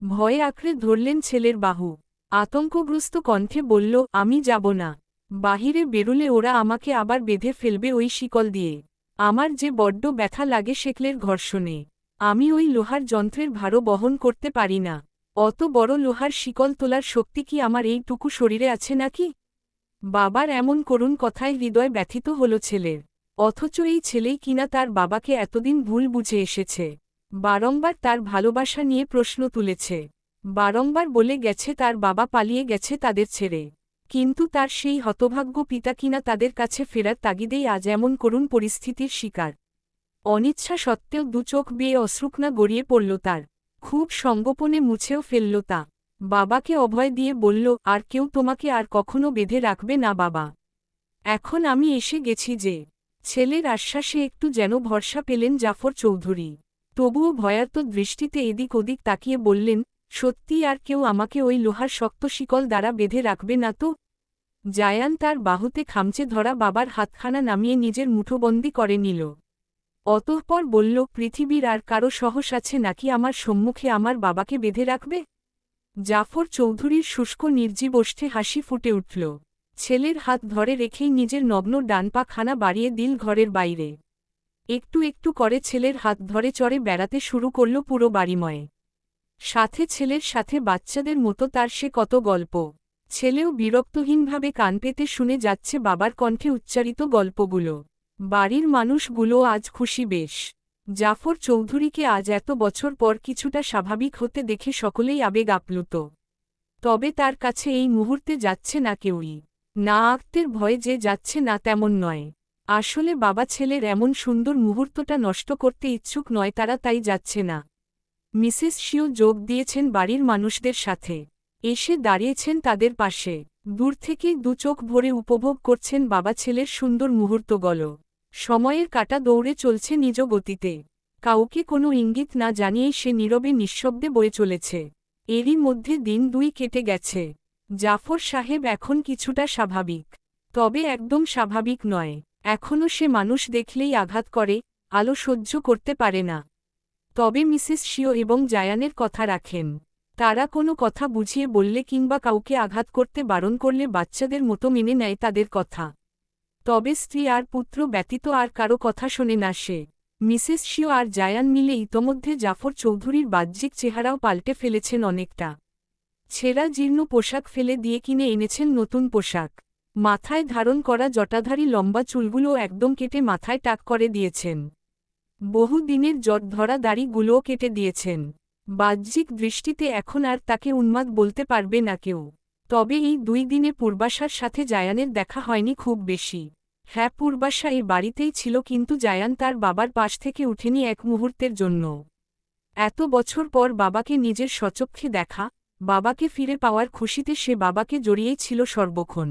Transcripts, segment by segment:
ভয়ে আঁকড়ে ধরলেন ছেলের বাহু। আতঙ্কগ্রস্ত কণ্ঠে বলল, আমি যাব না। বাহিরে বেরুলে ওরা আমাকে আবার বেঁধে ফেলবে ওই শিকল দিয়ে। আমার যে বড্ড ব্যথা লাগে সেকলের ঘর্ষণে। আমি ওই লোহার যন্ত্রের ভারও বহন করতে পারি না। অত বড় লোহার শিকল তোলার শক্তি কি আমার এইটুকু শরীরে আছে নাকি? বাবার এমন করুণ কথায় হৃদয় ব্যথিত হল ছেলের। অথচ এই ছেলেই কিনা তার বাবাকে এতদিন ভুল বুঝে এসেছে। বারংবার তার ভালোবাসা নিয়ে প্রশ্ন তুলেছে। বারংবার বলে গেছে তার বাবা পালিয়ে গেছে তাদের ছেড়ে। কিন্তু তার সেই হতভাগ্য পিতা কিনা তাদের কাছে ফেরার তাগিদেই আজ এমন করুণ পরিস্থিতির শিকার। অনিচ্ছা সত্ত্বেও দু চোখ বেয়ে অশ্রুকণা গড়িয়ে পড়ল তার। খুব সঙ্গোপনে মুছেও ফেলল তা। বাবাকে অভয় দিয়ে বলল, আর কেউ তোমাকে আর কখনো বেঁধে রাখবে না বাবা। এখন আমি এসে গেছি যে। ছেলের আশ্বাসে একটু যেন ভরসা পেলেন জাফর চৌধুরী। তবুও ভয়ার্ত দৃষ্টিতে এদিক ওদিক তাকিয়ে বললেন, সত্যি আর কেউ আমাকে ওই লোহার শক্ত শিকল দ্বারা বেঁধে রাখবে না তো? জায়ান তার বাহুতে খামচে ধরা বাবার হাতখানা নামিয়ে নিজের মুঠোবন্দি করে নিল। অতঃপর বলল, পৃথিবীর আর কারো সাহস আছে নাকি আমার সম্মুখে আমার বাবাকে বেঁধে রাখবে? জাফর চৌধুরীর শুষ্ক নির্জীব ওষ্ঠে হাসি ফুটে উঠল। ছেলের হাত ধরে রেখেই নিজের নগ্ন ডান পা খানা বাড়িয়ে দিল ঘরের বাইরে। একটু একটু করে ছেলের হাত ধরে চড়ে বেড়াতে শুরু করল পুরো বাড়িময়ে। সাথে ছেলের সাথে বাচ্চাদের মতো তার সে কত গল্প। ছেলেও বিরক্তহীনভাবে কান পেতে শুনে যাচ্ছে বাবার কণ্ঠে উচ্চারিত গল্পগুলো। বাড়ির মানুষগুলো আজ খুশি বেশ। জাফর চৌধুরীকে আজ এত বছর পর কিছুটা স্বাভাবিক হতে দেখে সকলেই আবেগ আপ্লুত। তবে তার কাছে এই মুহূর্তে যাচ্ছে না কেউই। না আক্তের ভয়ে যে যাচ্ছে না তেমন নয়। আসলে বাবা ছেলের এমন সুন্দর মুহূর্তটা নষ্ট করতে ইচ্ছুক নয়, তারা তাই যাচ্ছে না। মিসেস শিও যোগ দিয়েছেন বাড়ির মানুষদের সাথে। এসে দাঁড়িয়েছেন তাদের পাশে। দূর থেকেই দু চোখ ভরে উপভোগ করছেন বাবা ছেলের সুন্দর মুহূর্তগুলো। সময়ের কাঁটা দৌড়ে চলছে নিজ গতিতে। কাউকে কোনো ইঙ্গিত না জানিয়েই সে নীরবে নিঃশব্দে বয়ে চলেছে। এরই মধ্যে দিন দুই কেটে গেছে। জাফর সাহেব এখন কিছুটা স্বাভাবিক। তবে একদম স্বাভাবিক নয়। এখনও সে মানুষ দেখলেই আঘাত করে, আলো সহ্য করতে পারে না। তবে মিসেস শিও এবং জায়ানের কথা রাখেন। তারা কোনো কথা বুঝিয়ে বললে কিংবা কাউকে আঘাত করতে বারণ করলে বাচ্চাদের মতো মেনে নেয় তাদের কথা। তবে স্ত্রী আর পুত্র ব্যতীত আর কারো কথা শোনে না সে। মিসেস শিও আর জায়ান মিলে ইতোমধ্যে জাফর চৌধুরীর বাহ্যিক চেহারাও পাল্টে ফেলেছেন অনেকটা। ছেঁড়া জীর্ণ পোশাক ফেলে দিয়ে কিনে এনেছেন নতুন পোশাক। মাথায় ধারণ করা জটাধারী লম্বা চুলগুলো একদম কেটে মাথায় টাক করে দিয়েছেন। বহু দিনের জট ধরা দাড়িগুলোও কেটে দিয়েছেন। বাহ্যিক দৃষ্টিতে এখন আর তাকে উন্মাদ বলতে পারবে না কেউ। তবে এই 2 দিনে পূর্বাশার সাথে জায়ানের দেখা হয়নি খুব বেশি। হ্যাঁ, পূর্বাশা এই বাড়িতেই ছিল, কিন্তু জায়ান তার বাবার পাশ থেকে উঠেনি এক মুহূর্তের জন্য। এত বছর পর বাবাকে নিজের স্বচক্ষে দেখা, বাবাকে ফিরে পাওয়ার খুশিতে সে বাবাকে জড়িয়েই ছিল সর্বক্ষণ।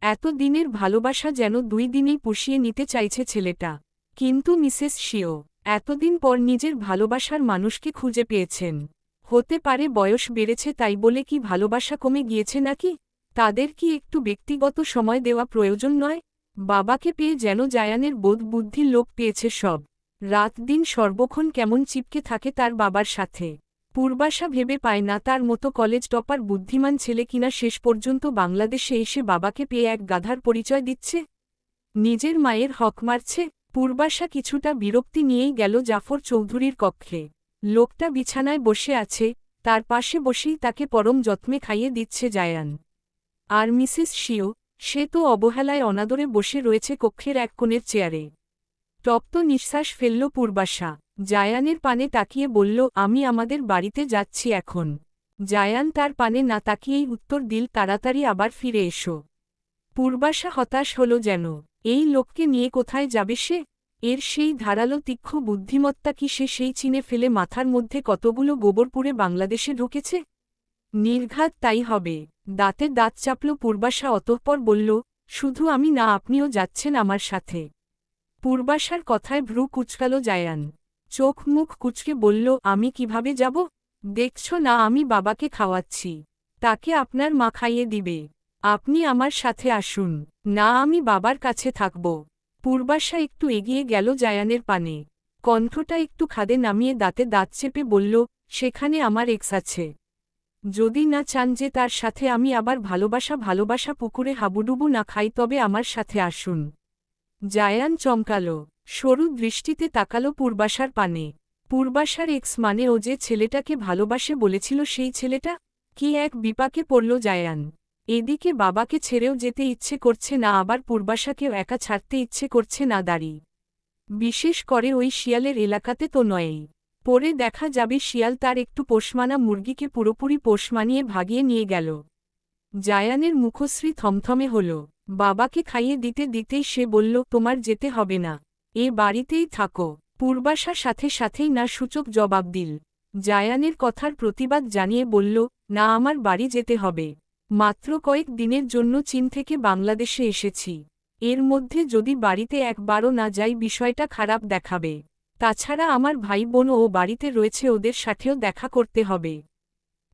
এত দিনের ভালোবাসা যেন 2 দিনেই পুষিয়ে নিতে চাইছে ছেলেটা। কিন্তু মিসেস শিও এতদিন পর নিজের ভালোবাসার মানুষকে খুঁজে পেয়েছেন। হতে পারে বয়স বেড়েছে তাই বলে কি ভালোবাসা কমে গিয়েছে নাকি? তাদের কি একটু ব্যক্তিগত সময় দেওয়া প্রয়োজন নয়? বাবাকে পেয়ে যেন জায়ানের বোধ বুদ্ধির লোপ পেয়েছে সব। রাত দিন সর্বক্ষণ কেমন চিপকে থাকে তার বাবার সাথে। পূর্বাশা ভেবে পায় না তার মতো কলেজ টপার বুদ্ধিমান ছেলে কিনা শেষ পর্যন্ত বাংলাদেশে এসে বাবাকে পেয়ে এক গাধার পরিচয় দিচ্ছে, নিজের মায়ের হক মারছে। পূর্বাশা কিছুটা বিরক্তি নিয়েই গেল জাফর চৌধুরীর কক্ষে। লোকটা বিছানায় বসে আছে, তার পাশে বসেই তাকে পরম যত্নে খাইয়ে দিচ্ছে জায়ান। আর মিসেস শিও, সে তো অবহেলায় অনাদরে বসে রয়েছে কক্ষের এক কোণের চেয়ারে। তপ্ত নিঃশ্বাস ফেলল পূর্বাশা। জায়ানের পানে তাকিয়ে বলল, আমি আমাদের বাড়িতে যাচ্ছি এখন। জায়ান তার পানে না তাকিয়েই উত্তর দিল, তাড়াতাড়ি আবার ফিরে এসো। পূর্বাশা হতাশ হল যেন। এই লোককে নিয়ে কোথায় যাবে সে? এর সেই ধারালো তীক্ষ্ণ বুদ্ধিমত্তা কি সে সেই চিনে ফেলে মাথার মধ্যে কতগুলো গোবর পুড়ে বাংলাদেশে ঢুকেছে? নির্ঘাত তাই হবে। দাঁতে দাঁত চাপল পূর্বাশা, অতঃপর বলল, শুধু আমি না, আপনিও যাচ্ছেন আমার সাথে। পূর্বাশার কথায় ভ্রু কুঁচকাল জায়ান। চোখ মুখ কুঁচকে বলল, আমি কিভাবে যাব? দেখছ না আমি বাবাকে খাওয়াচ্ছি। তাকে আপনার মা খাইয়ে দিবে। আপনি আমার সাথে আসুন। না, আমি বাবার কাছে থাকব। পূর্বাশা একটু এগিয়ে গেল জায়ানের পানে। কণ্ঠটা একটু খাদে নামিয়ে দাঁতে দাঁত চেপে বলল, সেখানে আমার এক্স আছে। যদি না চান যে তার সাথে আমি আবার ভালোবাসা পুকুরে হাবুডুবু না খাই তবে আমার সাথে আসুন। জায়ান চমকাল, সরু দৃষ্টিতে তাকালো পূর্বাশার পানে। পূর্বাশার এক্স মানে ও যে ছেলেটাকে ভালোবাসে বলেছিল সেই ছেলেটা? কি এক বিপাকে পড়ল জায়ান। এদিকে বাবাকে ছেড়েও যেতে ইচ্ছে করছে না, আবার পূর্বাশাকেও একা ছাড়তে ইচ্ছে করছে না। দাঁড়ি বিশেষ করে ওই শিয়ালের এলাকাতে তো নয়ই। পরে দেখা যাবে শিয়াল তার একটু পোষমানা মুরগিকে পুরোপুরি পোষ মানিয়ে ভাগিয়ে নিয়ে গেল। জায়ানের মুখশ্রী থমথমে হল। বাবাকে খাইয়ে দিতে দিতেই সে বলল, তোমার যেতে হবে না, এ বাড়িতেই থাকো। পূর্বাশা সাথে সাথেই না সূচক জবাব দিল। জায়ানের কথার প্রতিবাদ জানিয়ে বলল, না, আমার বাড়ি যেতে হবে। মাত্র কয়েক দিনের জন্য চীন থেকে বাংলাদেশে এসেছি। এর মধ্যে যদি বাড়িতে একবারও না যাই বিষয়টা খারাপ দেখাবে। তাছাড়া আমার ভাই বোন ও বাড়িতে রয়েছে, ওদের সাথেও দেখা করতে হবে।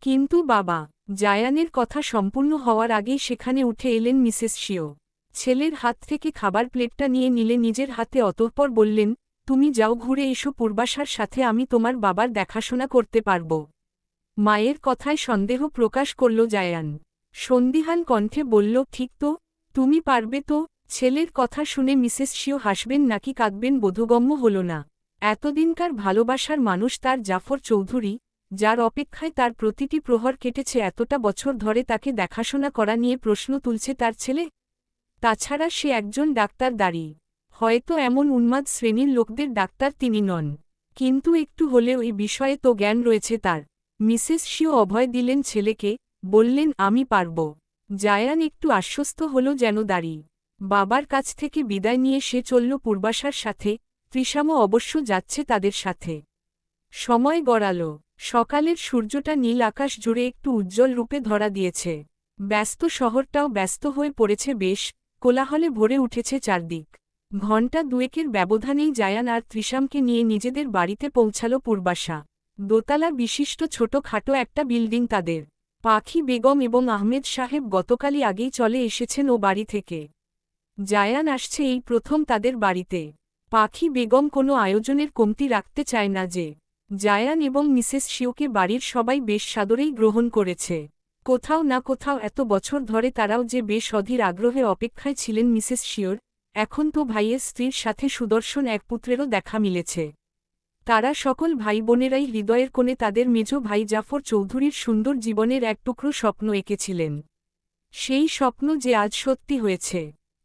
কিন্তু বাবা, জায়ানের কথা সম্পূর্ণ হওয়ার আগেই সেখানে উঠে এলেন মিসেস শিও। ছেলের হাত থেকে খাবার প্লেটটা নিয়ে নিলে নিজের হাতে, অতঃপর বললেন, তুমি যাও, ঘুরে এসো পূর্বাশার সাথে আমি তোমার বাবার দেখাশোনা করতে পারব। মায়ের কথায় সন্দেহ প্রকাশ করল জায়ান। সন্দিহান কণ্ঠে বলল, ঠিক তো, তুমি পারবে তো? ছেলের কথা শুনে মিসেস শিও হাসবেন নাকি কাঁদবেন বোধগম্য হল না। এতদিনকার ভালোবাসার মানুষ তার জাফর চৌধুরী, যার অপেক্ষায় তার প্রতিটি প্রহর কেটেছে, এতটা বছর ধরে তাকে দেখাশোনা করা নিয়ে প্রশ্ন তুলছে তার ছেলে। তাছাড়া সে একজন ডাক্তার দাঁড়ি, হয়তো এমন উন্মাদ শ্রেণীর লোকদের ডাক্তার তিনি নন, কিন্তু একটু হলেও এই বিষয়ে তো জ্ঞান রয়েছে তার। মিসেস শিও অভয় দিলেন ছেলেকে, বললেন, আমি পারব। জায়ান একটু আশ্বস্ত হল যেন। দাঁড়ি বাবার কাছ থেকে বিদায় নিয়ে সে চলল পূর্বাশার সাথে। তৃষামও অবশ্য যাচ্ছে তাদের সাথে। সময় গড়াল। সকালের সূর্যটা নীল আকাশ জুড়ে একটু উজ্জ্বল রূপে ধরা দিয়েছে। ব্যস্ত শহরটাও ব্যস্ত হয়ে পড়েছে বেশ, কোলাহলে ভরে উঠেছে চারদিক। ঘণ্টা দুয়েকের ব্যবধানেই জায়ান আর তৃষামকে নিয়ে নিজেদের বাড়িতে পৌঁছাল পূর্বাশা। দোতলা বিশিষ্ট ছোটখাটো একটা বিল্ডিং তাদের। পাখি বেগম এবং আহমেদ সাহেব গতকালই আগেই চলে এসেছেন ও বাড়ি থেকে। জায়ান আসছে এই প্রথম তাদের বাড়িতে। পাখি বেগম কোনো আয়োজনের কমতি রাখতে চায় না যে। জায়ান এবং মিসেস শিওকে বাড়ির সবাই বেশ সাদরেই গ্রহণ করেছে। কোথাও না কোথাও এত বছর ধরে তারাও যে বেশ অধীর আগ্রহে অপেক্ষায় ছিলেন মিসেস শিওর। এখন তো ভাইয়ের স্ত্রীর সাথে সুদর্শন এক পুত্রেরও দেখা মিলেছে। তারা সকল ভাই বোনেরাই হৃদয়ের কোণে তাদের মেজ ভাই জাফর চৌধুরীর সুন্দর জীবনের এক টুকরো স্বপ্ন এঁকেছিলেন। সেই স্বপ্ন যে আজ সত্যি হয়েছে।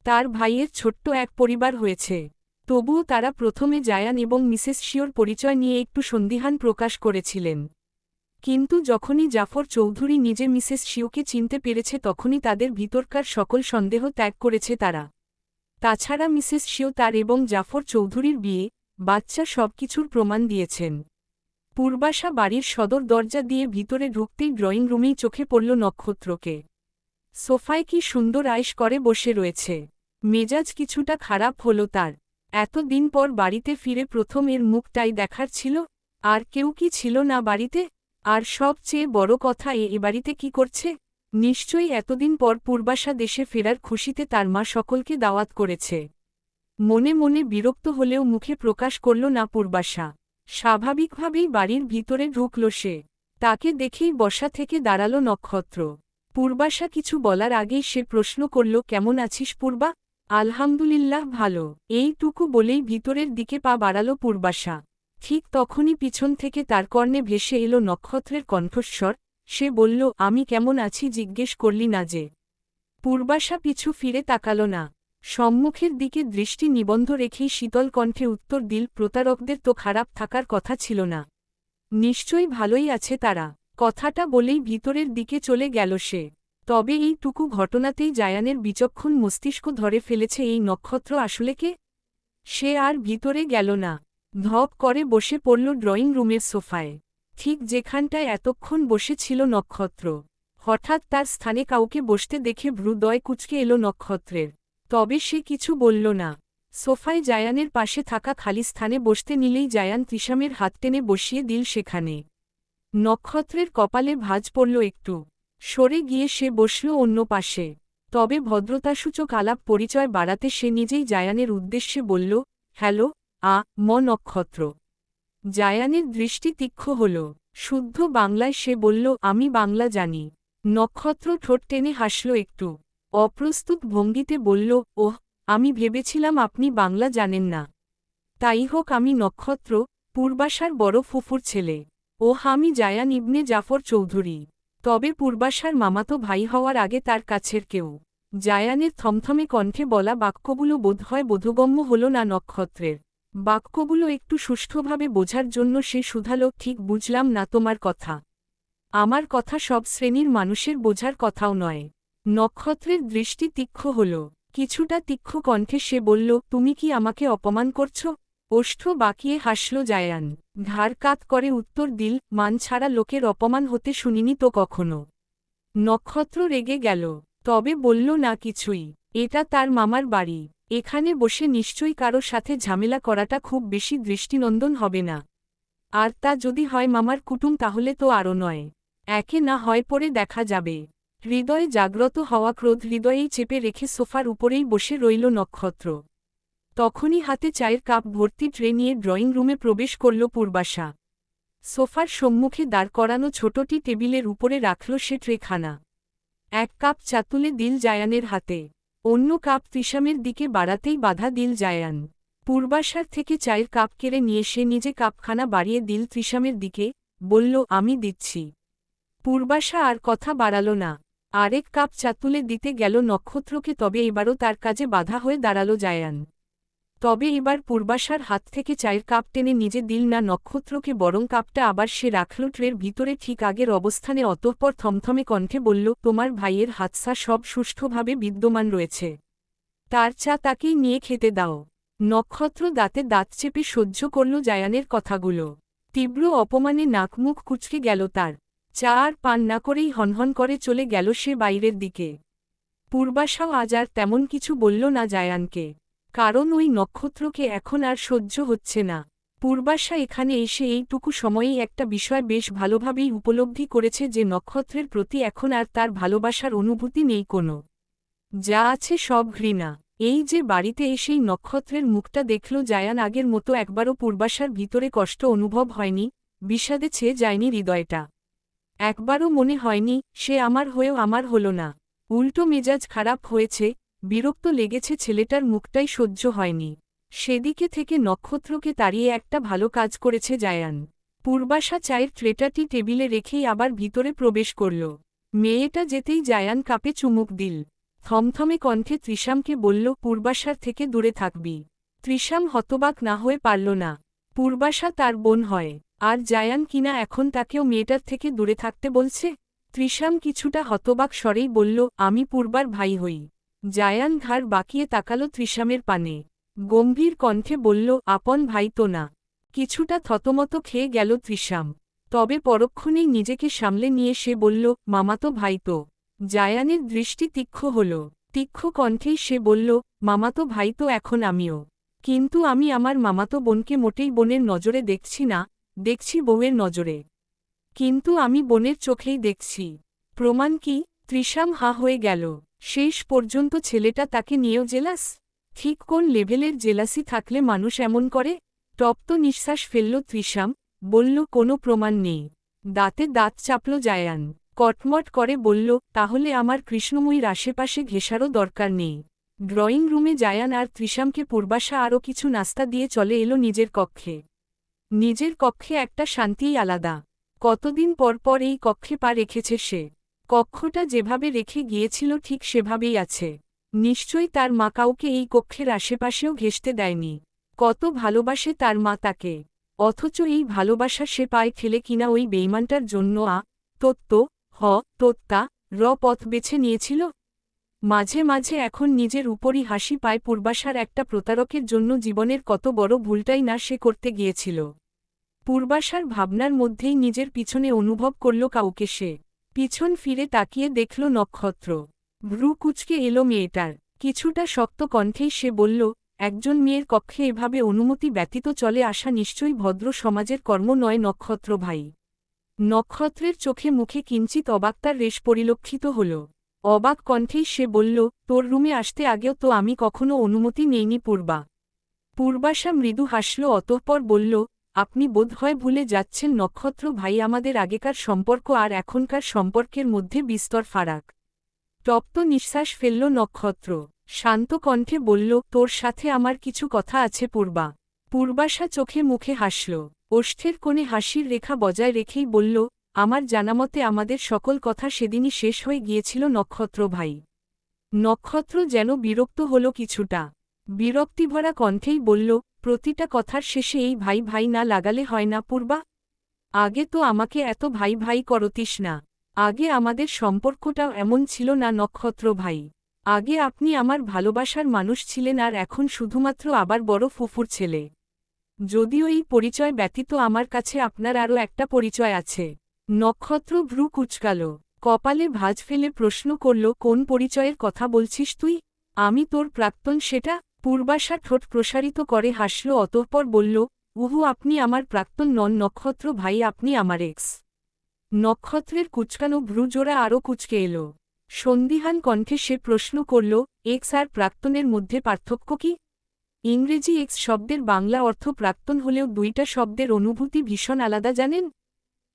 তার ভাইয়ের ছোট্ট এক পরিবার হয়েছে। তবুও তারা প্রথমে জায়ান এবং মিসেস শিওর পরিচয় নিয়ে একটু সন্দিহান প্রকাশ করেছিলেন। কিন্তু যখনই জাফর চৌধুরী নিজে মিসেস শিওকে চিনতে পেরেছে তখনই তাদের ভিতরকার সকল সন্দেহ ত্যাগ করেছে তারা। তাছাড়া মিসেস শিও তার এবং জাফর চৌধুরীর বিয়ে, বাচ্চা সবকিছুর প্রমাণ দিয়েছেন। পূর্বাশা বাড়ির সদর দরজা দিয়ে ভিতরে ঢুকতেই ড্রয়িং রুমেই চোখে পড়ল নক্ষত্রকে। সোফায় কি সুন্দর আয়েশ করে বসে রয়েছে। মেজাজ কিছুটা খারাপ হল তার। এত দিন পর বাড়িতে ফিরে প্রথম এর মুখটাই দেখার ছিল। আর কেউ কি ছিল না বাড়িতে? আর সবচেয়ে বড় কথা, এ বাড়িতে কি করছে? নিশ্চয়ই এতদিন পর পূর্বাশা দেশে ফেরার খুশিতে তার মা সকলকে দাওয়াত করেছে। মনে মনে বিরক্ত হলেও মুখে প্রকাশ করল না পূর্বাশা। স্বাভাবিকভাবেই বাড়ির ভিতরে ঢুকল সে। তাকে দেখেই বসা থেকে দাঁড়াল নক্ষত্র। পূর্বাশা কিছু বলার আগেই সে প্রশ্ন করল, কেমন আছিস পূর্বা? আলহামদুলিল্লাহ ভালো, এইটুকু বলেই ভিতরের দিকে পা বাড়াল পূর্বাশা। ঠিক তখনই পিছন থেকে তার কর্ণে ভেসে এলো নক্ষত্রের কণ্ঠস্বর। সে বলল, আমি কেমন আছি জিজ্ঞেস করলি না যে? পূর্বাশা পিছু ফিরে তাকাল না। সম্মুখের দিকে দৃষ্টি নিবন্ধ রেখেই শীতল কণ্ঠে উত্তর দিল, প্রতারকদের তো খারাপ থাকার কথা ছিল না। নিশ্চয়ই ভালোই আছে তারা। কথাটা বলেই ভিতরের দিকে চলে গেল সে। তবে এইটুকু ঘটনাতেই জায়ানের বিচক্ষণ মস্তিষ্ক ধরে ফেলেছে এই নক্ষত্র আসলে কে। সে আর ভিতরে গেল না। ধপ করে বসে পড়ল ড্রয়িং রুমের সোফায়, ঠিক যেখানটায় এতক্ষণ বসেছিল নক্ষত্র। হঠাৎ তার স্থানে কাউকে বসতে দেখে ভ্রুদয় কুঁচকে এলো নক্ষত্রের। তবে সে কিছু বলল না। সোফায় জায়ানের পাশে থাকা খালি স্থানে বসতে নিলেই জায়ান তৃষামের হাত টেনে বসিয়ে দিল সেখানে। নক্ষত্রের কপালে ভাঁজ পড়ল একটু। সরে গিয়ে সে বসল অন্য পাশে। তবে ভদ্রতাসূচক আলাপ পরিচয় বাড়াতে সে নিজেই জায়ানের উদ্দেশ্যে বলল, হ্যালো, ম নক্ষত্র। জায়ানের দৃষ্টি তীক্ষ্ণ হল। শুদ্ধ বাংলায় সে বলল, আমি বাংলা জানি। নক্ষত্র ঠোঁট টেনে হাসল একটু। অপ্রস্তুত ভঙ্গিতে বলল, ওহ, আমি ভেবেছিলাম আপনি বাংলা জানেন না। তাই হোক, আমি নক্ষত্র, পূর্বাশার বড় ফুফুর ছেলে। ওহ, আমি জায়ান ইবনে জাফর চৌধুরী। তবে পূর্বাশার মামাতো ভাই হওয়ার আগে তার কাছের কেউ। জায়ানের থমথমে কণ্ঠে বলা বাক্যগুলো বোধহয় বোধগম্য হল না নক্ষত্রের। বাক্যগুলো একটু সুষ্ঠুভাবে বোঝার জন্য সে শুধালো, ঠিক বুঝলাম না তোমার কথা। আমার কথা সব শ্রেণীর মানুষের বোঝার কথাও নয়। নক্ষত্রের দৃষ্টি তীক্ষ্ণ হল। কিছুটা তীক্ষ্ণ কণ্ঠে সে বলল, তুমি কি আমাকে অপমান করছ? ওষ্ঠ বাঁকিয়ে হাসল জায়ান। ঘাড় কাত করে উত্তর দিল, মান ছাড়া লোকের অপমান হতে শুনিনি তো কখনো। নক্ষত্র রেগে গেল, তবে বলল না কিছুই। এটা তার মামার বাড়ি, এখানে বসে নিশ্চয়ই কারো সাথে ঝামেলা করাটা খুব বেশি দৃষ্টিনন্দন হবে না। আর তা যদি হয় মামার কুটুম, তাহলে তো আরও নয়। একে না হয় পরে দেখা যাবে। হৃদয়ে জাগ্রত হওয়া ক্রোধ হৃদয়েই চেপে রেখে সোফার উপরেই বসে রইল নক্ষত্র। তখনই হাতে চায়ের কাপ ভর্তি ট্রে নিয়ে ড্রয়িং রুমে প্রবেশ করল পূর্বাশা। সোফার সম্মুখে দাঁড় করানো ছোটটি টেবিলের উপরে রাখল সে ট্রেখানা। এক কাপ চা তুলে দিল জায়ানের হাতে। অন্য কাপ তৃষামের দিকে বাড়াতেই বাধা দিল জায়ান। পূর্বাশার থেকে চায়ের কাপ কেড়ে নিয়ে সে নিজে কাপখানা বাড়িয়ে দিল তৃষামের দিকে, বলল, আমি দিচ্ছি। পূর্বাশা আর কথা বাড়াল না। আরেক কাপ চা তুলে দিতে গেল নক্ষত্রকে, তবে এবারও তার কাজে বাধা হয়ে দাঁড়াল জায়ান। তবে এবার পূর্বাশার হাত থেকে চায়ের কাপ টেনে নিজে দিল না নক্ষত্রকে, বরং কাপটা আবার সে রাখল ট্রের ভিতরে ঠিক আগের অবস্থানে। অতঃপর থমথমে কণ্ঠে বলল, তোমার ভাইয়ের হাতসা সব সুষ্ঠুভাবে বিদ্যমান রয়েছে। তার চা তাকেই নিয়ে খেতে দাও। নক্ষত্র দাঁতে দাঁত চেপে সহ্য করল জায়ানের কথাগুলো। তীব্র অপমানে নাকমুখ কুঁচকে গেল তার। চা আর পান না করেই হনহন করে চলে গেল সে বাইরের দিকে। পূর্বাশাও আজ আর তেমন কিছু বলল না জায়ানকে, কারণ ওই নক্ষত্রকে এখন আর সহ্য হচ্ছে না। পূর্বাশা এখানে এসে এইটুকু সময়েই একটা বিষয় বেশ ভালোভাবেই উপলব্ধি করেছে যে নক্ষত্রের প্রতি এখন আর তার ভালোবাসার অনুভূতি নেই কোনো। যা আছে সব ঘৃণা। এই যে বাড়িতে এসেই নক্ষত্রের মুখটা দেখল জায়ান, আগের মতো একবারও পূর্বাশার ভিতরে কষ্ট অনুভব হয়নি, বিষাদে ছেয়ে যায়নি হৃদয়টা। একবারও মনে হয়নি, সে আমার হয়েও আমার হল না। উল্টো মেজাজ খারাপ হয়েছে, বিরক্ত লেগেছে, ছেলেটার মুখটাই সহ্য হয়নি। সেদিকে থেকে নক্ষত্রকে তাড়িয়ে একটা ভালো কাজ করেছে জায়ান। পূর্বাশা চায়ের ট্রেটাটি টেবিলে রেখেই আবার ভিতরে প্রবেশ করল। মেয়েটা যেতেই জায়ান কাপে চুমুক দিল। থমথমে কণ্ঠে তৃষামকে বলল, পূর্বাশার থেকে দূরে থাকবি। তৃষাম হতবাক না হয়ে পারল না। পূর্বাশা তার বোন হয়, আর জায়ান কিনা এখন তাকেও মেয়েটার থেকে দূরে থাকতে বলছে। তৃষাম কিছুটা হতবাক স্বরেই বলল, আমি পূর্বার ভাই হই। জায়ান ঘাড় বাঁকিয়ে তাকাল তৃষামের পানে। গম্ভীর কণ্ঠে বলল, আপন ভাই তো না। কিছুটা থতমত খেয়ে গেল তৃষাম, তবে পরক্ষণেই নিজেকে সামলে নিয়ে সে বলল, মামাতো ভাই তো। জায়ানের দৃষ্টি তীক্ষ্ণ হল। তীক্ষ্ণ কণ্ঠেই সে বলল, মামাতো ভাই তো এখন আমিও। কিন্তু আমি আমার মামাতো বোনকে মোটেই বোনের নজরে দেখছি না, দেখছি বউয়ের নজরে। কিন্তু আমি বোনের চোখেই দেখছি। প্রমাণ কি? তৃষাম হাঁ হয়ে গেল। শেষ পর্যন্ত ছেলেটা তাকে নিয়েও জেলাস? ঠিক কোন লেভেলের জেলাসি থাকলে মানুষ এমন করে? তপ্ত নিঃশ্বাস ফেলল তৃষাম, বলল, কোনো প্রমাণ নেই। দাঁতে দাঁত চাপল জায়ান। কটমট করে বলল, তাহলে আমার কৃষ্ণময়ীর আশেপাশে ঘেঁষারও দরকার নেই। ড্রয়িং রুমে জায়ান আর তৃষামকে পূর্বাশা আরও কিছু নাস্তা দিয়ে চলে এলো নিজের কক্ষে। নিজের কক্ষে একটা শান্তিই আলাদা। কতদিন পর পর এই কক্ষে পা রেখেছে সে। কক্ষটা যেভাবে রেখে গিয়েছিল ঠিক সেভাবেই আছে। নিশ্চয়ই তার মা কাউকে এই কক্ষের আশেপাশেও ঘেঁষতে দেয়নি। কত ভালোবাসে তার মা তাকে, অথচ এই ভালোবাসা সে পায় ঠেলে কিনা ওই বেইমানটার জন্য তত্ত্ব তোত্তা পথ বেছে নিয়েছিল। মাঝে মাঝে এখন নিজের উপরই হাসি পায় পূর্বাশার একটা প্রতারকের জন্য জীবনের কত বড় ভুলটাই না সে করতে গিয়েছিল। পূর্বাশার ভাবনার মধ্যেই নিজের পিছনে অনুভব করল কাউকে সে। পিছন ফিরে তাকিয়ে দেখল নক্ষত্র। ভ্রু কুঁচকে এলো মেয়েটার। কিছুটা শক্ত কণ্ঠেই সে বলল, একজন মেয়ের কক্ষে এভাবে অনুমতি ব্যতীত চলে আসা নিশ্চয়ই ভদ্র সমাজের কর্ম নয় নক্ষত্র ভাই। নক্ষত্রের চোখে মুখে কিঞ্চিত অবাকতার রেশ পরিলক্ষিত হল। অবাক কণ্ঠেই সে বলল, তোর রুমে আসতে আগেও তো আমি কখনো অনুমতি নেইনি পূর্বা। পূর্বাশা মৃদু হাসল, অতঃপর বলল, আপনি বোধহয় ভুলে যাচ্ছেন নক্ষত্র ভাই, আমাদের আগেকার সম্পর্ক আর এখনকার সম্পর্কের মধ্যে বিস্তর ফারাক। তপ্ত নিঃশ্বাস ফেলল নক্ষত্র। শান্ত কণ্ঠে বলল, তোর সাথে আমার কিছু কথা আছে পূর্বা। পূর্বাশা চোখে মুখে হাসল, ওষ্ঠের কোণে হাসির রেখা বজায় রেখেই বলল, আমার জানামতে আমাদের সকল কথা সেদিনই শেষ হয়ে গিয়েছিল নক্ষত্র ভাই। নক্ষত্র যেন বিরক্ত হল কিছুটা। বিরক্তিভরা কণ্ঠেই বলল, প্রতিটা কথার শেষে এই ভাই ভাই না লাগালে হয় না পূর্বা? আগে তো আমাকে এত ভাই ভাই করতিস না। আগে আমাদের সম্পর্কটাও এমন ছিল না নক্ষত্র ভাই। আগে আপনি আমার ভালোবাসার মানুষ ছিলেন, আর এখন শুধুমাত্র আবার বড় ফুফুর ছেলে। যদিও এই পরিচয় ব্যতীত আমার কাছে আপনার আরও একটা পরিচয় আছে। নক্ষত্র ভ্রু কুঁচকাল, কপালে ভাঁজ ফেলে প্রশ্ন করল, কোন পরিচয়ের কথা বলছিস তুই? আমি তোর প্রাক্তন সেটা? পূর্বাশা ঠোঁট প্রসারিত করে হাসল, অতঃপর বলল, উহু, আপনি আমার প্রাক্তন নন নক্ষত্র ভাই, আপনি আমার এক্স। নক্ষত্রের কুচকানো ভ্রুজোড়া আরও কুচকে এল। সন্দিহান কণ্ঠে সে প্রশ্ন করল, এক্স আর প্রাক্তনের মধ্যে পার্থক্য কি? ইংরেজি এক্স শব্দের বাংলা অর্থ প্রাক্তন হলেও দুইটা শব্দের অনুভূতি ভীষণ আলাদা জানেন।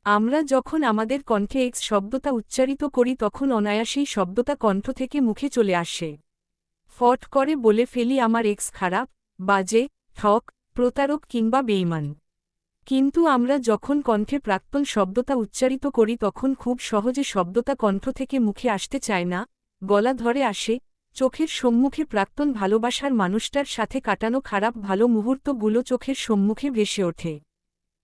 আমরা যখন আমাদের কণ্ঠে এক্স শব্দটা উচ্চারিত করি তখন অনায়াসেই শব্দটা কণ্ঠ থেকে মুখে চলে আসে। ফট করে বলে ফেলি, আমার এক্স খারাপ, বাজে, ঠক, প্রতারক কিংবা বেইমান। কিন্তু আমরা যখন কণ্ঠে প্রাক্তন শব্দটা উচ্চারিত করি তখন খুব সহজে শব্দটা কণ্ঠ থেকে মুখে আসতে চায় না, গলা ধরে আসে। চোখের সম্মুখে প্রাক্তন ভালোবাসার মানুষটার সাথে কাটানো খারাপ ভালো মুহূর্তগুলো চোখের সম্মুখে ভেসে ওঠে।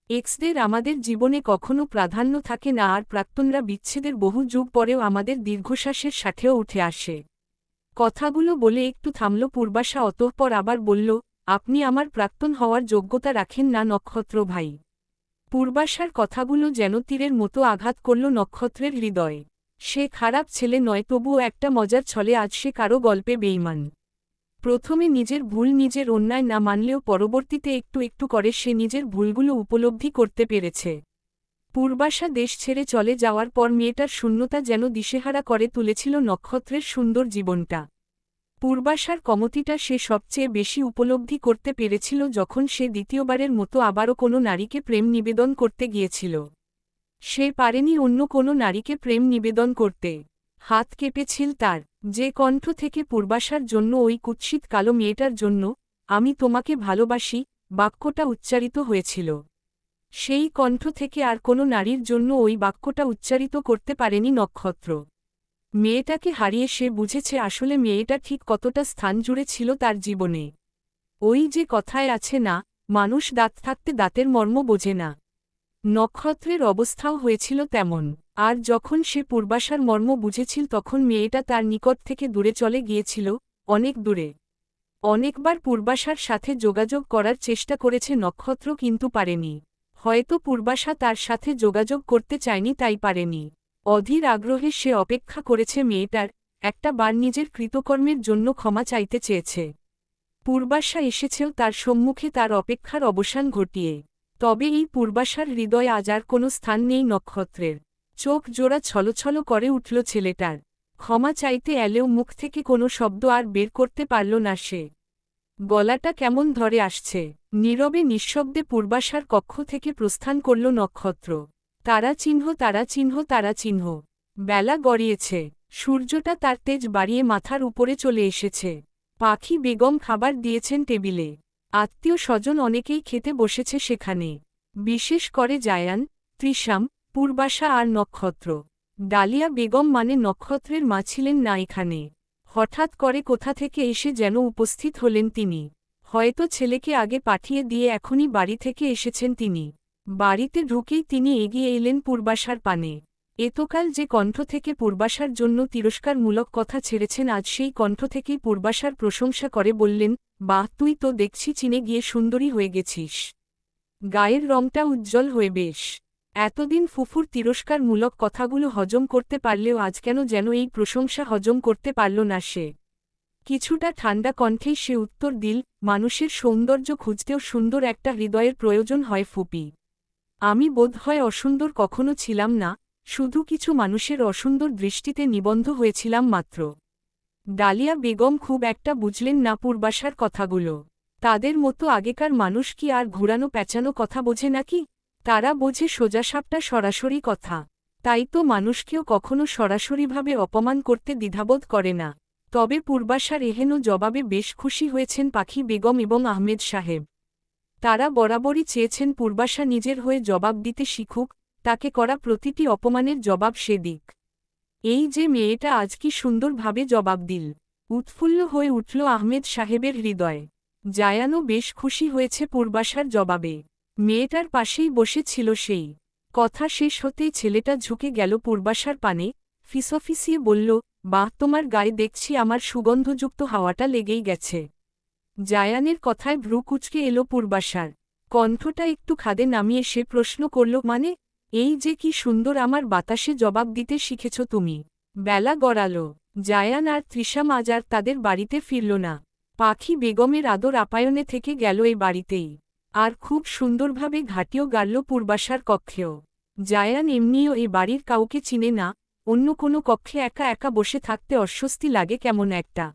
এক্সদের আমাদের জীবনে কখনো প্রাধান্য থাকে না, আর প্রাক্তনরা বিচ্ছেদের বহু যুগ পরেও আমাদের দীর্ঘশ্বাসের সাথেও উঠে আসে। কথাগুলো বলে একটু থামল পূর্বাশা, অতঃপর আবার বলল, আপনি আমার প্রাক্তন হওয়ার যোগ্যতা রাখেন না নক্ষত্র ভাই। পূর্বাশার কথাগুলো যেন তীরের মতো আঘাত করল নক্ষত্রের হৃদয়ে। সে খারাপ ছেলে নয়, তবুও একটা মজার ছলে আজ সে কারো গল্পে বেইমান। প্রথমে নিজের ভুল নিজের অন্যায় না মানলেও পরবর্তীতে একটু একটু করে সে নিজের ভুলগুলো উপলব্ধি করতে পেরেছে। পূর্বাশা দেশ ছেড়ে চলে যাওয়ার পর মেয়েটার শূন্যতা যেন দিশেহারা করে তুলেছিল নক্ষত্রের সুন্দর জীবনটা। পূর্বাশার কমতিটা সে সবচেয়ে বেশি উপলব্ধি করতে পেরেছিল যখন সে দ্বিতীয়বারের মতো আবারও কোনো নারীকে প্রেম নিবেদন করতে গিয়েছিল। সে পারেনি অন্য কোনো নারীকে প্রেম নিবেদন করতে। হাত কেঁপেছিল তার। যে কণ্ঠ থেকে পূর্বাশার জন্য, ওই কুৎসিত কালো মেয়েটার জন্য, আমি তোমাকে ভালোবাসি বাক্যটা উচ্চারিত হয়েছিল, সেই কণ্ঠ থেকে আর কোনো নারীর জন্য ওই বাক্যটা উচ্চারিত করতে পারেনি নক্ষত্র। মেয়েটাকে হারিয়ে সে বুঝেছে আসলে মেয়েটা ঠিক কতটা স্থান জুড়ে ছিল তার জীবনে। ওই যে কথায় আছে না, মানুষ দাঁত থাকতে দাঁতের মর্ম বোঝে না। নক্ষত্রের অবস্থাও হয়েছিল তেমন। আর যখন সে পূর্বাশার মর্ম বুঝেছিল তখন মেয়েটা তার নিকট থেকে দূরে চলে গিয়েছিল, অনেক দূরে। অনেকবার পূর্বাশার সাথে যোগাযোগ করার চেষ্টা করেছে নক্ষত্র, কিন্তু পারেনি। হয়তো পূর্বাশা তার সাথে যোগাযোগ করতে চায়নি, তাই পারেনি। অধীর আগ্রহে সে অপেক্ষা করেছে মেয়েটার, একটা বার নিজের কৃতকর্মের জন্য ক্ষমা চাইতে চেয়েছে। পূর্বাশা এসেছেও তার সম্মুখে তার অপেক্ষার অবসান ঘটিয়ে। তবে এই পূর্বাশার হৃদয়ে আজ আর কোনো স্থান নেই নক্ষত্রের। চোখ জোড়া ছলছল করে উঠল ছেলেটার। ক্ষমা চাইতে এলেও মুখ থেকে কোনো শব্দ আর বের করতে পারল না সে। গলাটা কেমন ধরে আসছে। নীরবে নিঃশব্দে পূর্বাশার কক্ষ থেকে প্রস্থান করল নক্ষত্র। তারা চিহ্ন, তারা চিহ্ন, তারা চিহ্ন। বেলা গড়িয়েছে। সূর্যটা তার তেজ বাড়িয়ে মাথার উপরে চলে এসেছে। পাখি বেগম খাবার দিয়েছেন টেবিলে। আত্মীয় স্বজন অনেকেই খেতে বসেছে সেখানে। বিশেষ করে জায়ান, ত্রিশাম, পূর্বাশা আর নক্ষত্র। ডালিয়া বেগম মানে নক্ষত্রের মা ছিলেন না এখানে। হঠাৎ করে কোথা থেকে এসে যেন উপস্থিত হলেন তিনি। হয়তো ছেলেকে আগে পাঠিয়ে দিয়ে এখনই বাড়ি থেকে এসেছেন তিনি। বাড়িতে ঢুকেই তিনি এগিয়ে এলেন পূর্বাশার পানে। এতকাল যে কণ্ঠ থেকে পূর্বাশার জন্য তিরস্কারমূলক কথা ছেড়েছেন, আজ সেই কণ্ঠ থেকেই পূর্বাশার প্রশংসা করে বললেন, বাহ, তুই তো দেখছি চীনে গিয়ে সুন্দরী হয়ে গেছিস। গায়ের রংটা উজ্জ্বল হয়ে বেশ। এতদিন ফুফুর তিরস্কারমূলক কথাগুলো হজম করতে পারলেও আজ কেন যেন এই প্রশংসা হজম করতে পারল না সে। কিছুটা ঠান্ডা কণ্ঠেই সে উত্তর দিল, মানুষের সৌন্দর্য খুঁজতেও সুন্দর একটা হৃদয়ের প্রয়োজন হয় ফুপি। আমি বোধহয় অসুন্দর কখনো ছিলাম না, শুধু কিছু মানুষের অসুন্দর দৃষ্টিতে নিবন্ধ হয়েছিলাম মাত্র। ডালিয়া বেগম খুব একটা বুঝলেন না পূর্বাশার কথাগুলো। তাদের মতো আগেকার মানুষ কি আর ঘুরানো প্যাঁচানো কথা বোঝে নাকি? তারা বোঝে সোজাসাপটা সরাসরি কথা। তাই তো মানুষকেও কখনো সরাসরিভাবে অপমান করতে দ্বিধাবোধ করে না। তবে পূর্বাশার এহেন জবাবে বেশ খুশি হয়েছেন পাখি বেগম এবং আহমেদ সাহেব। তারা বরাবরই চেয়েছেন পূর্বাশা নিজের হয়ে জবাব দিতে শিখুক, তাকে করা প্রতিটি অপমানের জবাব সে দিক। এই যে মেয়েটা আজ কি সুন্দরভাবে জবাব দিল! উৎফুল্ল হয়ে উঠল আহমেদ সাহেবের হৃদয়। জায়ানও বেশ খুশি হয়েছে পূর্বাশার জবাবে। মেয়েটার পাশেই বসে ছিল সেই। কথা শেষ হতেই ছেলেটা ঝুঁকে গেল পূর্বাশার পানে, ফিসফিসিয়ে বলল, বাহ, তোমার গায়ে দেখছি আমার সুগন্ধযুক্ত হাওয়াটা লেগেই গেছে। জায়ানের কথায় ভ্রু কুঁচকে এলো পূর্বাশার। কণ্ঠটা একটু খাদে নামিয়ে সে প্রশ্ন করল, মানে? এই যে কি সুন্দর আমার বাতাসে জবাব দিতে শিখেছ তুমি। বেলা গড়াল। জায়ান আর তৃষাম আজ আর তাদের বাড়িতে ফিরল না। পাখি বেগমের আদর আপ্যায়নে থেকে গেল এই বাড়িতেই। আর খুব সুন্দরভাবে ঘাটিও গাড়ল পূর্বাশার কক্ষেও। জায়ান এমনিও এ বাড়ির কাউকে চিনে না, অন্য কোনো কক্ষে একা একা বসে থাকতে অস্বস্তি লাগে কেমন একটা।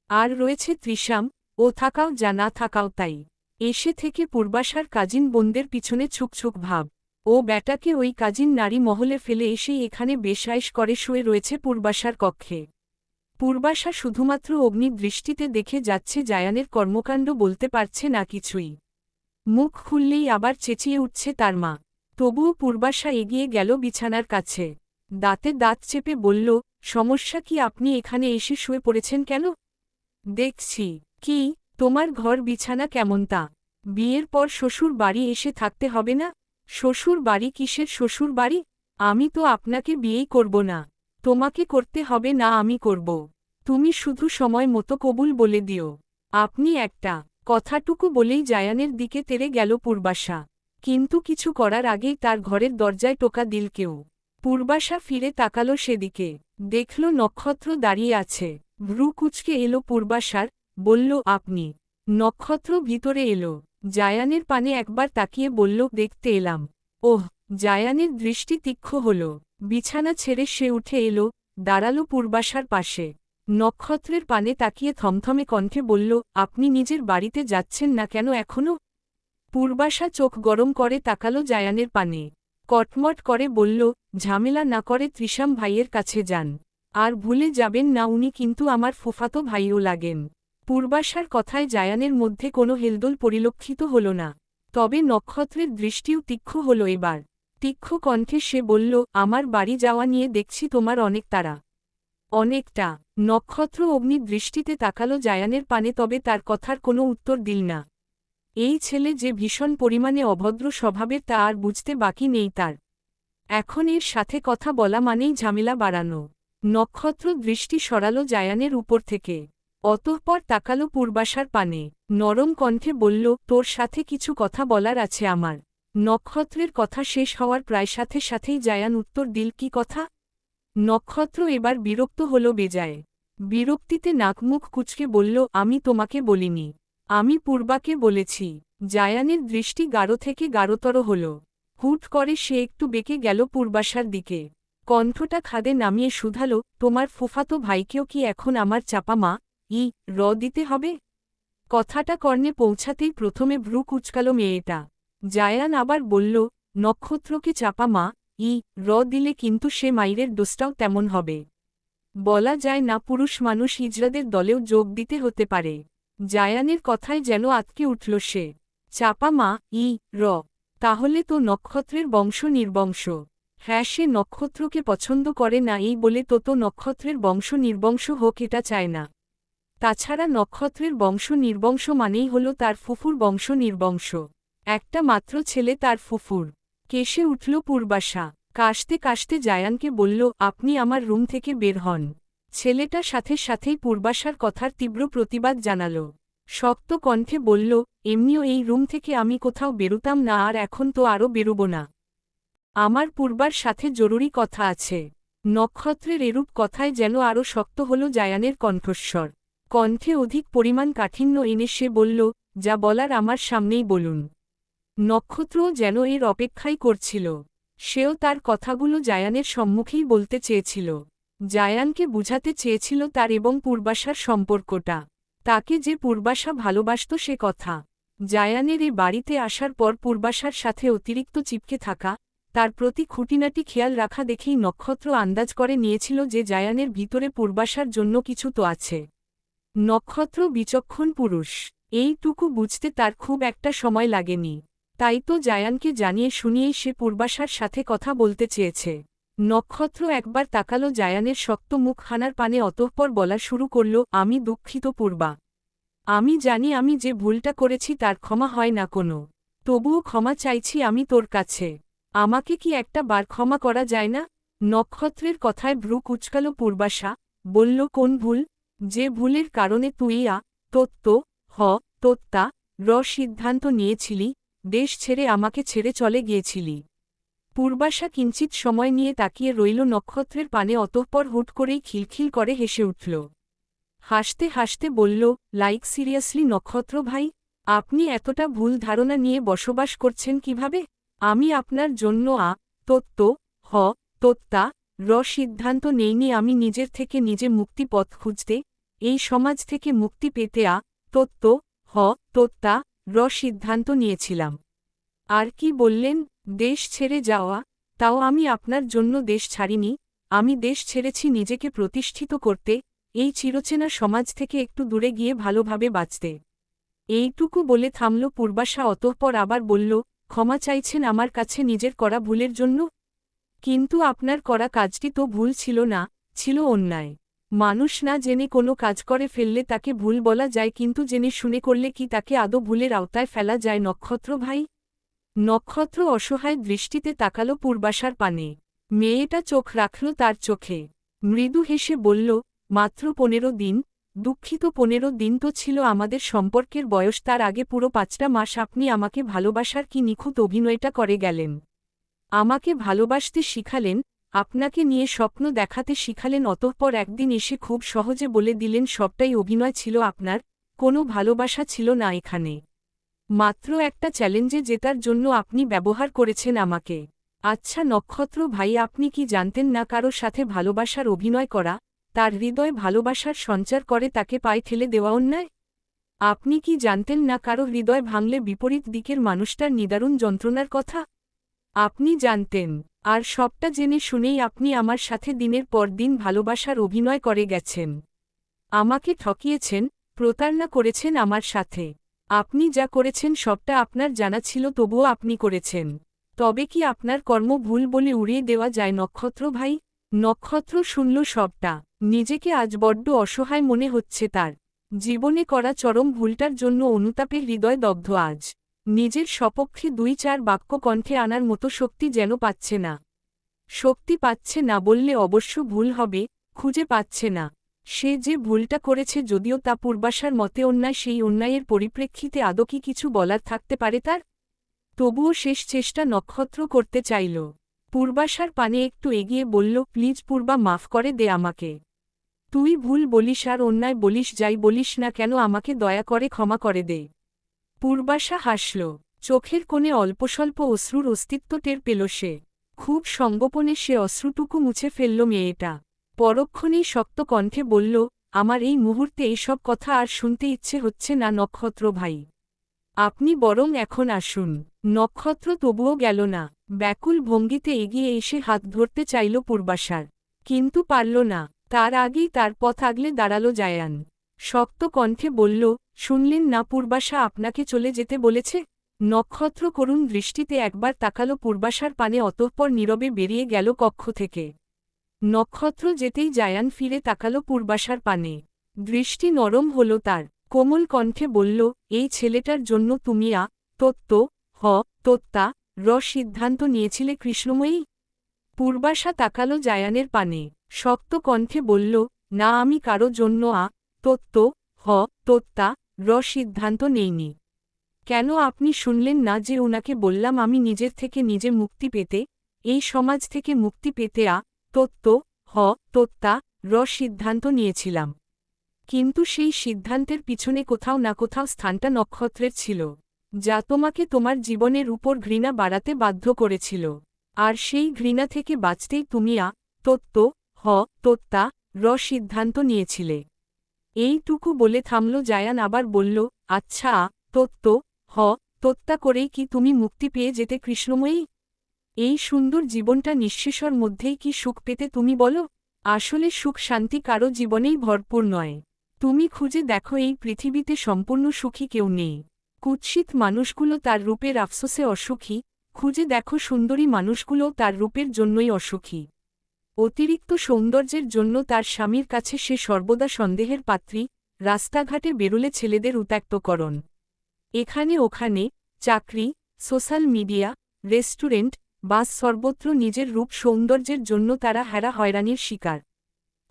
আর রয়েছে তৃষাম, ও থাকাও যা না থাকাও তাই। এসে থেকে পূর্বাশার কাজিন বোনদের পিছনে ছুকছুক ভাব। ও ব্যাটাকে ওই কাজিন নারী মহলে ফেলে এসেই এখানে বেশ আয়েশ করে শুয়ে রয়েছে পূর্বাশার কক্ষে। পূর্বাশা শুধুমাত্র অগ্নি দৃষ্টিতে দেখে যাচ্ছে জায়ানের কর্মকাণ্ড, বলতে পারছে না কিছুই। মুখ খুললেই আবার চেঁচিয়ে উঠছে তার মা। তবুও পূর্বাশা এগিয়ে গেল বিছানার কাছে। দাঁতে দাঁত চেপে বলল, সমস্যা কি? আপনি এখানে এসে শুয়ে পড়েছেন কেন? দেখছি। কি, তোমার ঘর বিছানা কেমন তা? বিয়ের পর শ্বশুর বাড়ি এসে থাকতে হবে না? শ্বশুর বাড়ি কিসের শ্বশুর বাড়ি? আমি তো আপনাকে বিয়েই করব না। তোমাকে করতে হবে না, আমি করব। তুমি শুধু সময় মতো কবুল বলে দিও। আপনি একটা। কথাটুকু বলেই জায়ানের দিকে তেড়ে গেল পূর্বাশা। কিন্তু কিছু করার আগেই তার ঘরের দরজায় টোকা দিল কেউ। পূর্বাশা ফিরে তাকালো সেদিকে। দেখল নক্ষত্র দাঁড়িয়ে আছে। ভ্রু কুঁচকে এলো পূর্বাশার, বলল, আপনি? নক্ষত্র ভিতরে এলো। জায়ানের পানে একবার তাকিয়ে বলল, দেখতে এলাম। ওহ! জায়ানের দৃষ্টি তীক্ষ্ণ হল। বিছানা ছেড়ে সে উঠে এলো, দাঁড়ালো পূর্বাশার পাশে। নক্ষত্রের পানে তাকিয়ে থমথমে কণ্ঠে বলল, আপনি নিজের বাড়িতে যাচ্ছেন না কেন এখনও? পূর্বাশা চোখ গরম করে তাকালো জায়ানের পানে। কটমট করে বলল, ঝামেলা না করে তৃষাম ভাইয়ের কাছে যান। আর ভুলে যাবেন না, উনি কিন্তু আমার ফুফাতো ভাইও লাগেন। পূর্বাশার কথায় জায়ানের মধ্যে কোনো হেলদোল পরিলক্ষিত হল না। তবে নক্ষত্রের দৃষ্টিও তীক্ষ্ণ হল এবার। তীক্ষ্ণ কণ্ঠে সে বলল, আমার বাড়ি যাওয়া নিয়ে দেখছি তোমার অনেক তাড়া। অনেকটা। নক্ষত্র অগ্নি দৃষ্টিতে তাকালো জায়ানের পানে, তবে তার কথার কোনো উত্তর দিল না। এই ছেলে যে ভীষণ পরিমাণে অভদ্র স্বভাবের তা আর বুঝতে বাকি নেই তার। এখন এর সাথে কথা বলা মানেই ঝামেলা বাড়ানো। নক্ষত্র দৃষ্টি সরালো জায়ানের উপর থেকে। অতঃপর তাকালো পূর্বাশার পানে। নরম কণ্ঠে বলল, তোর সাথে কিছু কথা বলার আছে আমার। নক্ষত্রের কথা শেষ হওয়ার প্রায় সাথে সাথেই জায়ান উত্তর দিল, কি কথা? নক্ষত্র এবার বিরক্ত হল বেজায়। বিরক্তিতে নাকমুখ কুঁচকে বলল, আমি তোমাকে বলিনি। আমি পূর্বাকে বলেছি। জায়ানের দৃষ্টি গাঢ় থেকে গাঢ়তর হল। হুট করে সে একটু বেঁকে গেল পূর্বাশার দিকে। কণ্ঠটা খাদে নামিয়ে শুধালো, তোমার ফুফাতো ভাইকেও কি এখন আমার চাপা মা দিতে হবে? কথাটা কর্ণে পৌঁছাতেই প্রথমে ভ্রু কুঁচকাল মেয়েটা। জায়ান আবার বলল, নক্ষত্রকে চাপা মা দিলে কিন্তু সে মাইরের ডোজটাও তেমন হবে। বলা যায় না, পুরুষ মানুষ হিজড়াদের দলেও যোগ দিতে হতে পারে। জায়ানের কথায় যেন আতকে উঠল সে। চাপা মা তাহলে তো নক্ষত্রের বংশ নির্বংশ। হ্যাঁ, সে নক্ষত্রকে পছন্দ করে না, এই বলে তো নক্ষত্রের বংশ নির্বংশ হোক এটা চায় না। তাছাড়া নক্ষত্রের বংশ নির্বংশ মানেই হল তার ফুফুর বংশ নির্বংশ। একটা মাত্র ছেলে তার ফুফুর। কেসে উঠল পূর্বাশা। কাশতে কাশতে জায়ানকে বলল, আপনি আমার রুম থেকে বের হন। ছেলেটা সাথে সাথেই পূর্বাশার কথার তীব্র প্রতিবাদ জানাল। শক্ত কণ্ঠে বলল, এমনিও এই রুম থেকে আমি কোথাও বেরুতাম না, আর এখন তো আরও বেরুব না। আমার পূর্বার সাথে জরুরি কথা আছে। নক্ষত্রের এরূপ কথায় যেন আরও শক্ত হল জায়ানের কণ্ঠস্বর। কণ্ঠে অধিক পরিমাণ কাঠিন্য এনে সে বলল, যা বলার আমার সামনেই বলুন। নক্ষত্রও যেন এর অপেক্ষাই করছিল। সেও তার কথাগুলো জায়ানের সম্মুখেই বলতে চেয়েছিল। জায়ানকে বুঝাতে চেয়েছিল তার এবং পূর্বাশার সম্পর্কটা। তাকে যে পূর্বাশা ভালোবাসত সে কথা। জায়ানের এ বাড়িতে আসার পর পূর্বাশার সাথে অতিরিক্ত চিপকে থাকা, তার প্রতি খুঁটিনাটি খেয়াল রাখা দেখেই নক্ষত্র আন্দাজ করে নিয়েছিল যে জায়ানের ভিতরে পূর্বাশার জন্য কিছু তো আছে। নক্ষত্র বিচক্ষণ পুরুষ, এইটুকু বুঝতে তার খুব একটা সময় লাগেনি। তাই তো জায়ানকে জানিয়ে শুনিয়েই সে পূর্বাশার সাথে কথা বলতে চেয়েছে। নক্ষত্র একবার তাকালো জায়ানের শক্ত মুখখানার পানে, অতঃপর বলা শুরু করল, আমি দুঃখিত পূর্বা। আমি জানি আমি যে ভুলটা করেছি তার ক্ষমা হয় না কোনো। তবুও ক্ষমা চাইছি আমি তোর কাছে। আমাকে কি একটা বার ক্ষমা করা যায় না? নক্ষত্রের কথায় ভ্রু কুচকালো পূর্বাশা, বলল, কোন ভুল? যে ভুলের কারণে তুই তত্ত্ব হ তত্ত্বা সিদ্ধান্ত নিয়েছিলি, দেশ ছেড়ে আমাকে ছেড়ে চলে গিয়েছিলি। পূর্বাশা কিঞ্চিত সময় নিয়ে তাকিয়ে রইল নক্ষত্রের পানে, অতঃপর হুট করেই খিলখিল করে হেসে উঠল। হাসতে হাসতে বলল, লাইক সিরিয়াসলি নক্ষত্র ভাই, আপনি এতটা ভুল ধারণা নিয়ে বসবাস করছেন কিভাবে? আমি আপনার জন্য তত্ত্ব হ তত্ত্বা সিদ্ধান্ত নেইনি। আমি নিজের থেকে নিজে মুক্তি পথ খুঁজতে, এই সমাজ থেকে মুক্তি পেতে তত্ত্ব হ তত্ত্বা সিদ্ধান্ত নিয়েছিলাম। আর কি বললেন? দেশ ছেড়ে যাওয়া? তাও আমি আপনার জন্য দেশ ছাড়িনি, আমি দেশ ছেড়েছি নিজেকে প্রতিষ্ঠিত করতে, এই চিরচেনা সমাজ থেকে একটু দূরে গিয়ে ভালোভাবে বাঁচতে। এইটুকু বলে থামল পূর্বাশা, অতঃপর আবার বলল, ক্ষমা চাইছেন আমার কাছে নিজের করা ভুলের জন্য? কিন্তু আপনার করা কাজটি তো ভুল ছিল না, ছিল অন্যায়। মানুষ না জেনে কোনো কাজ করে ফেললে তাকে ভুল বলা যায়, কিন্তু জেনে শুনে করলে কি তাকে আদৌ ভুলের আওতায় ফেলা যায় নক্ষত্র ভাই? নক্ষত্র অসহায় দৃষ্টিতে তাকালো পূর্বাশার পানে। মেয়েটা চোখ রাখল তার চোখে। মৃদু হেসে বলল, মাত্র 15 দিন? দুঃখিত, 15 দিন তো ছিল আমাদের সম্পর্কের বয়স, তার আগে পুরো 5টা মাস আপনি আমাকে ভালোবাসার কি নিখুঁত অভিনয়টা করে গেলেন। আমাকে ভালোবাসতে শিখালেন, আপনাকে নিয়ে স্বপ্ন দেখাতে শিখালেন, অতঃপর একদিন এসে খুব সহজে বলে দিলেন সবটাই অভিনয় ছিল আপনার, কোনো ভালোবাসা ছিল না এখানে। মাত্র একটা চ্যালেঞ্জে জেতার জন্য আপনি ব্যবহার করেছেন আমাকে। আচ্ছা নক্ষত্র ভাই, আপনি কি জানতেন না কারো সাথে ভালোবাসার অভিনয় করা, তার হৃদয় ভালোবাসার সঞ্চার করে তাকে পায়ে ঠেলে দেওয়া অন্যায়? আপনি কি জানতেন না কারো হৃদয় ভাঙলে বিপরীত দিকের মানুষটার নিদারুণ যন্ত্রণার কথা? আপনি জানতেন, আর সবটা জেনে শুনেই আপনি আমার সাথে দিনের পর দিন ভালোবাসার অভিনয় করে গেছেন। আমাকে ঠকিয়েছেন, প্রতারণা করেছেন আমার সাথে। আপনি যা করেছেন সবটা আপনার জানা ছিল, তবুও আপনি করেছেন। তবে কি আপনার কর্ম ভুল বলে উড়িয়ে দেওয়া যায় নক্ষত্র ভাই? নক্ষত্র শুনল সবটা। নিজেকে আজ বড্ড অসহায় মনে হচ্ছে তার। জীবনে করা চরম ভুলটার জন্য অনুতাপে হৃদয় দগ্ধ আজ। নিজের সপক্ষে 2-4 বাক্য কণ্ঠে আনার মতো শক্তি যেন পাচ্ছে না। শক্তি পাচ্ছে না বললে অবশ্য ভুল হবে, খুঁজে পাচ্ছে না। সে যে ভুলটা করেছে, যদিও তা পূর্বাশার মতে অন্যায়, সেই অন্যায়ের পরিপ্রেক্ষিতে আদৌ কি কিছু বলার থাকতে পারে তার? তবুও শেষ চেষ্টা নক্ষত্র করতে চাইল। পূর্বাশার পানে একটু এগিয়ে বলল, প্লিজ পূর্বা, মাফ করে দে আমাকে। তুই ভুল বলিস আর অন্যায় বলিস, যাই বলিস না কেন আমাকে দয়া করে ক্ষমা করে দে। পূর্বাশা হাসল। চোখের কোণে অল্পস্বল্প অশ্রুর অস্তিত্ব টের পেল সে। খুব সঙ্গোপনে সে অশ্রুটুকু মুছে ফেলল মেয়েটা। পরক্ষণেই শক্ত কণ্ঠে বলল, আমার এই মুহূর্তে এইসব কথা আর শুনতে ইচ্ছে হচ্ছে না নক্ষত্র ভাই। আপনি বরং এখন আসুন। নক্ষত্র তবুও গেল না। ব্যাকুল ভঙ্গিতে এগিয়ে এসে হাত ধরতে চাইল পূর্বাশার, কিন্তু পারল না। তার আগেই তার পথ আগলে দাঁড়াল জায়ান। শক্ত কণ্ঠে বলল, শুনলেন না পূর্বাশা আপনাকে চলে যেতে বলেছে? নক্ষত্র করুণ দৃষ্টিতে একবার তাকালো পূর্বাশার পানে, অতঃপর নীরবে বেরিয়ে গেল কক্ষ থেকে। নক্ষত্র যেতেই জায়ান ফিরে তাকালো পূর্বাশার পানে। দৃষ্টি নরম হল তার। কোমল কণ্ঠে বলল, এই ছেলেটার জন্য তুমি তত্ত্ব হ তত্ত্বা সিদ্ধান্ত নিয়েছিলে কৃষ্ণময়ী? পূর্বাশা তাকালো জায়ানের পানে। শক্ত কণ্ঠে বলল, না, আমি কারো জন্য তত্ত্ব হ তত্ত্বা সিদ্ধান্ত নেইনি। কেন আপনি শুনলেন না যে ওনাকে বললাম আমি নিজের থেকে নিজে মুক্তি পেতে, এই সমাজ থেকে মুক্তি পেতে তত্ত্ব হ তত্ত্বা সিদ্ধান্ত নিয়েছিলাম। কিন্তু সেই সিদ্ধান্তের পিছনে কোথাও না কোথাও স্থানটা নক্ষত্রের ছিল, যা তোমাকে তোমার জীবনের উপর ঘৃণা বাড়াতে বাধ্য করেছিল। আর সেই ঘৃণা থেকে বাঁচতেই তুমি তত্ত্ব হ তত্ত্বা সিদ্ধান্ত নিয়েছিলে। এইটুকু বলে থামল জায়ান, আবার বলল, আচ্ছা তত্ত্ব তত্ত্বা করেই কি তুমি মুক্তি পেয়ে যেতে কৃষ্ণময়ী? এই সুন্দর জীবনটা নিঃশেষর মধ্যেই কি সুখ পেতে তুমি বলো? আসলে সুখ শান্তি কারো জীবনেই ভরপুর নয়। তুমি খুঁজে দেখো এই পৃথিবীতে সম্পূর্ণ সুখী কেউ নেই। কুৎসিত মানুষগুলো তার রূপের আফসোসে অসুখী, খুঁজে দেখো সুন্দরী মানুষগুলোও তার রূপের জন্যই অসুখী। অতিরিক্ত সৌন্দর্যের জন্য তার স্বামীর কাছে সে সর্বদা সন্দেহের পাত্রী। রাস্তাঘাটে বেরুলে ছেলেদের উত্ত্যক্তকরণ, এখানে ওখানে, চাকরি, সোশ্যাল মিডিয়া, রেস্টুরেন্ট, বাস, সর্বত্র নিজের রূপ সৌন্দর্যের জন্য তারা হয়রানির শিকার।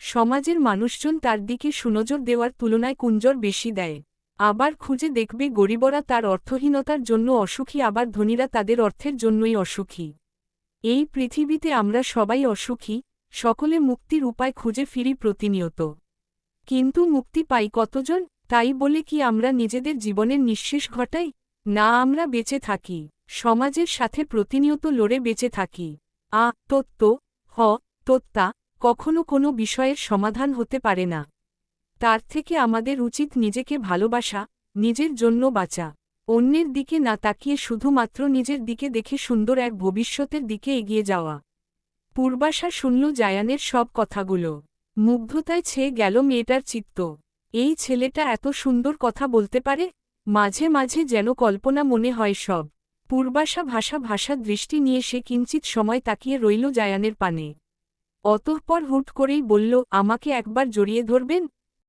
সমাজের মানুষজন তার দিকে সুনজর দেওয়ার তুলনায় কুঞ্জর বেশি দেয়। আবার খুঁজে দেখবে গরিবরা তার অর্থহীনতার জন্য অসুখী, আবার ধনীরা তাদের অর্থের জন্যই অসুখী। এই পৃথিবীতে আমরা সবাই অসুখী, সকলে মুক্তির উপায় খুঁজে ফিরি প্রতিনিয়ত। কিন্তু মুক্তি পাই কতজন? তাই বলে কি আমরা নিজেদের জীবনের নিঃশেষ ঘটাই? না, আমরা বেঁচে থাকি, সমাজের সাথে প্রতিনিয়ত লড়ে বেঁচে থাকি। তত্ত্ব তত্ত্বা কখনো কোনো বিষয়ের সমাধান হতে পারে না। তার থেকে আমাদের উচিত নিজেকে ভালোবাসা, নিজের জন্য বাঁচা, অন্যের দিকে না তাকিয়ে শুধুমাত্র নিজের দিকে দেখে সুন্দর এক ভবিষ্যতের দিকে এগিয়ে যাওয়া। পূর্বাশা শুনল জায়ানের সব কথাগুলো। মুগ্ধতায় ছেয়ে গেল মেয়েটার চিত্ত। এই ছেলেটা এত সুন্দর কথা বলতে পারে? মাঝে মাঝে যেন কল্পনা মনে হয় সব। পূর্বাশা ভাষা দৃষ্টি নিয়ে সে কিঞ্চিত সময় তাকিয়ে রইল জায়ানের পানে। অতঃপর হুট করেই বলল, আমাকে একবার জড়িয়ে ধরবেন?